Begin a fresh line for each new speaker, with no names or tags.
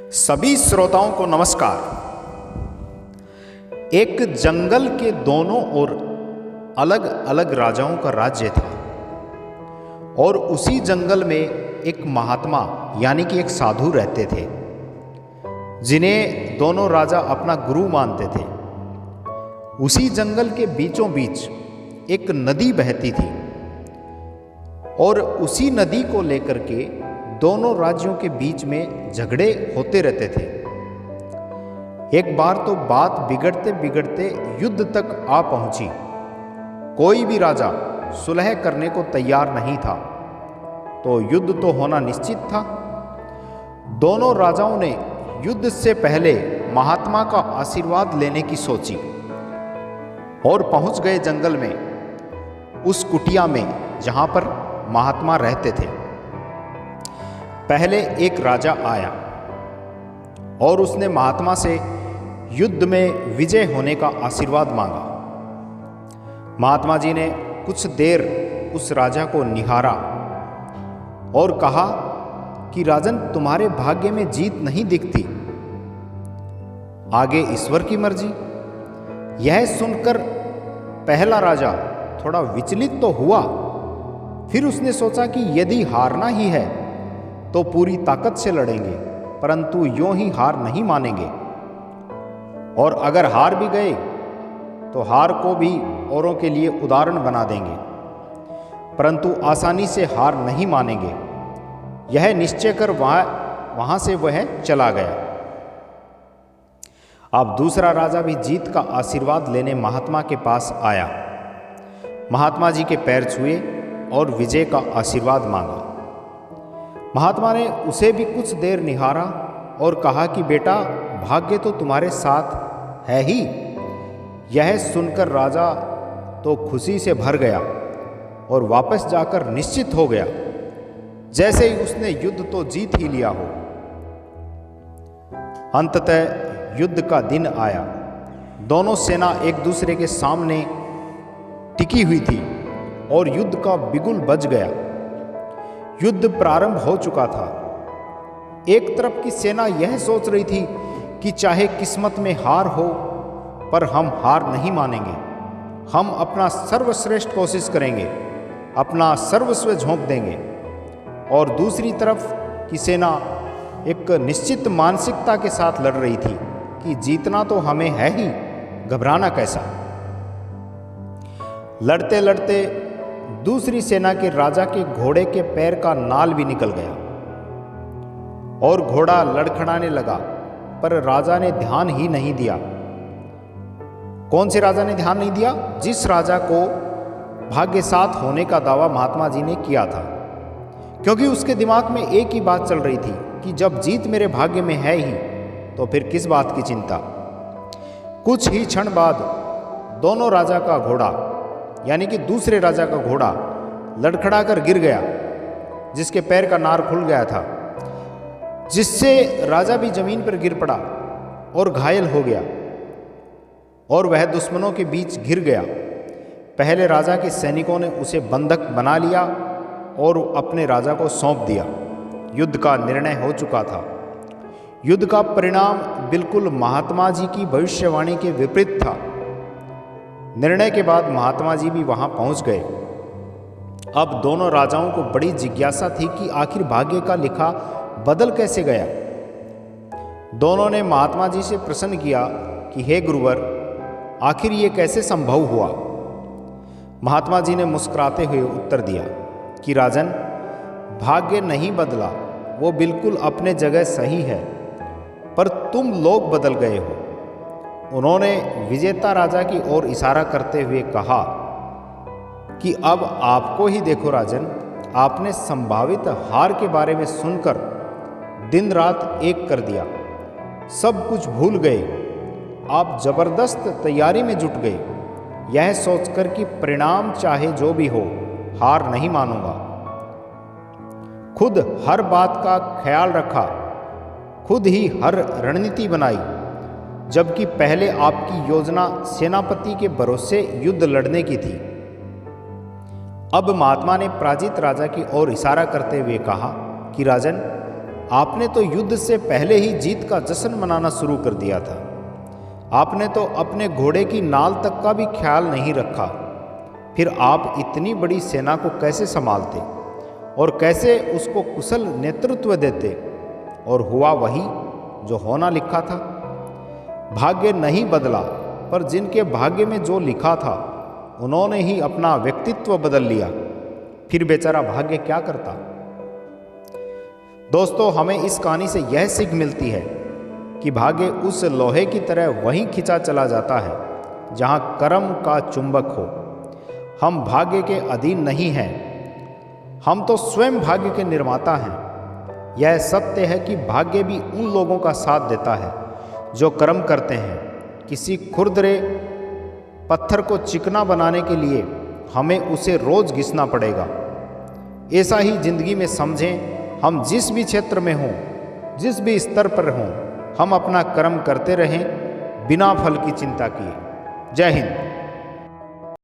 सभी श्रोताओं को नमस्कार। एक जंगल के दोनों ओर अलग अलग राजाओं का राज्य था और उसी जंगल में एक महात्मा यानी कि एक साधु रहते थे, जिन्हें दोनों राजा अपना गुरु मानते थे। उसी जंगल के बीचों बीच एक नदी बहती थी और उसी नदी को लेकर के दोनों राज्यों के बीच में झगड़े होते रहते थे। एक बार तो बात बिगड़ते बिगड़ते युद्ध तक आ पहुंची। कोई भी राजा सुलह करने को तैयार नहीं था, तो युद्ध तो होना निश्चित था। दोनों राजाओं ने युद्ध से पहले महात्मा का आशीर्वाद लेने की सोची और पहुंच गए जंगल में, उस कुटिया में जहां पर महात्मा रहते थे। पहले एक राजा आया और उसने महात्मा से युद्ध में विजय होने का आशीर्वाद मांगा। महात्मा जी ने कुछ देर उस राजा को निहारा और कहा कि राजन, तुम्हारे भाग्य में जीत नहीं दिखती, आगे ईश्वर की मर्जी। यह सुनकर पहला राजा थोड़ा विचलित तो हुआ, फिर उसने सोचा कि यदि हारना ही है तो पूरी ताकत से लड़ेंगे, परंतु यूं ही हार नहीं मानेंगे, और अगर हार भी गए तो हार को भी औरों के लिए उदाहरण बना देंगे, परंतु आसानी से हार नहीं मानेंगे। यह निश्चय कर वहां से वह चला गया। अब दूसरा राजा भी जीत का आशीर्वाद लेने महात्मा के पास आया। महात्मा जी के पैर छुए और विजय का आशीर्वाद मांगा। महात्मा ने उसे भी कुछ देर निहारा और कहा कि बेटा, भाग्य तो तुम्हारे साथ है ही। यह सुनकर राजा तो खुशी से भर गया और वापस जाकर निश्चित हो गया, जैसे ही उसने युद्ध तो जीत ही लिया हो। अंततः युद्ध का दिन आया। दोनों सेना एक दूसरे के सामने टिकी हुई थी और युद्ध का बिगुल बज गया। युद्ध प्रारंभ हो चुका था। एक तरफ की सेना यह सोच रही थी कि चाहे किस्मत में हार हो, पर हम हार नहीं मानेंगे, हम अपना सर्वश्रेष्ठ कोशिश करेंगे, अपना सर्वस्व झोंक देंगे। और दूसरी तरफ की सेना एक निश्चित मानसिकता के साथ लड़ रही थी कि जीतना तो हमें है ही, घबराना कैसा। लड़ते लड़ते दूसरी सेना के राजा के घोड़े के पैर का नाल भी निकल गया और घोड़ा लड़खड़ाने लगा, पर राजा ने ध्यान ही नहीं दिया। कौन से राजा ने ध्यान नहीं दिया? जिस राजा को भाग्य साथ होने का दावा महात्मा जी ने किया था, क्योंकि उसके दिमाग में एक ही बात चल रही थी कि जब जीत मेरे भाग्य में है ही, तो फिर किस बात की चिंता। कुछ ही क्षण बाद दोनों राजा का घोड़ा यानी कि दूसरे राजा का घोड़ा लड़खड़ा कर गिर गया, जिसके पैर का नार खुल गया था, जिससे राजा भी जमीन पर गिर पड़ा और घायल हो गया और वह दुश्मनों के बीच घिर गया। पहले राजा के सैनिकों ने उसे बंधक बना लिया और अपने राजा को सौंप दिया। युद्ध का निर्णय हो चुका था। युद्ध का परिणाम बिल्कुल महात्मा जी की भविष्यवाणी के विपरीत था। निर्णय के बाद महात्मा जी भी वहां पहुंच गए। अब दोनों राजाओं को बड़ी जिज्ञासा थी कि आखिर भाग्य का लिखा बदल कैसे गया। दोनों ने महात्मा जी से प्रश्न किया कि हे गुरुवर, आखिर ये कैसे संभव हुआ। महात्मा जी ने मुस्कुराते हुए उत्तर दिया कि राजन, भाग्य नहीं बदला, वो बिल्कुल अपने जगह सही है, पर तुम लोग बदल गए हो। उन्होंने विजेता राजा की ओर इशारा करते हुए कहा कि अब आपको ही देखो राजन, आपने संभावित हार के बारे में सुनकर दिन रात एक कर दिया, सब कुछ भूल गए, आप जबरदस्त तैयारी में जुट गए, यह सोचकर कि परिणाम चाहे जो भी हो, हार नहीं मानूंगा। खुद हर बात का ख्याल रखा, खुद ही हर रणनीति बनाई, जबकि पहले आपकी योजना सेनापति के भरोसे युद्ध लड़ने की थी। अब महात्मा ने पराजित राजा की ओर इशारा करते हुए कहा कि राजन, आपने तो युद्ध से पहले ही जीत का जश्न मनाना शुरू कर दिया था। आपने तो अपने घोड़े की नाल तक का भी ख्याल नहीं रखा। फिर आप इतनी बड़ी सेना को कैसे संभालते और कैसे उसको कुशल नेतृत्व देते? और हुआ वही जो होना लिखा था। भाग्य नहीं बदला, पर जिनके भाग्य में जो लिखा था उन्होंने ही अपना व्यक्तित्व बदल लिया। फिर बेचारा भाग्य क्या करता? दोस्तों, हमें इस कहानी से यह सीख मिलती है कि भाग्य उस लोहे की तरह वहीं खिंचा चला जाता है जहां कर्म का चुंबक हो। हम भाग्य के अधीन नहीं हैं, हम तो स्वयं भाग्य के निर्माता हैं। यह सत्य है कि भाग्य भी उन लोगों का साथ देता है जो कर्म करते हैं। किसी खुरदरे पत्थर को चिकना बनाने के लिए हमें उसे रोज घिसना पड़ेगा। ऐसा ही जिंदगी में समझें, हम जिस भी क्षेत्र में हों, जिस भी स्तर पर हों, हम अपना कर्म करते रहें बिना फल की चिंता किए। जय हिंद।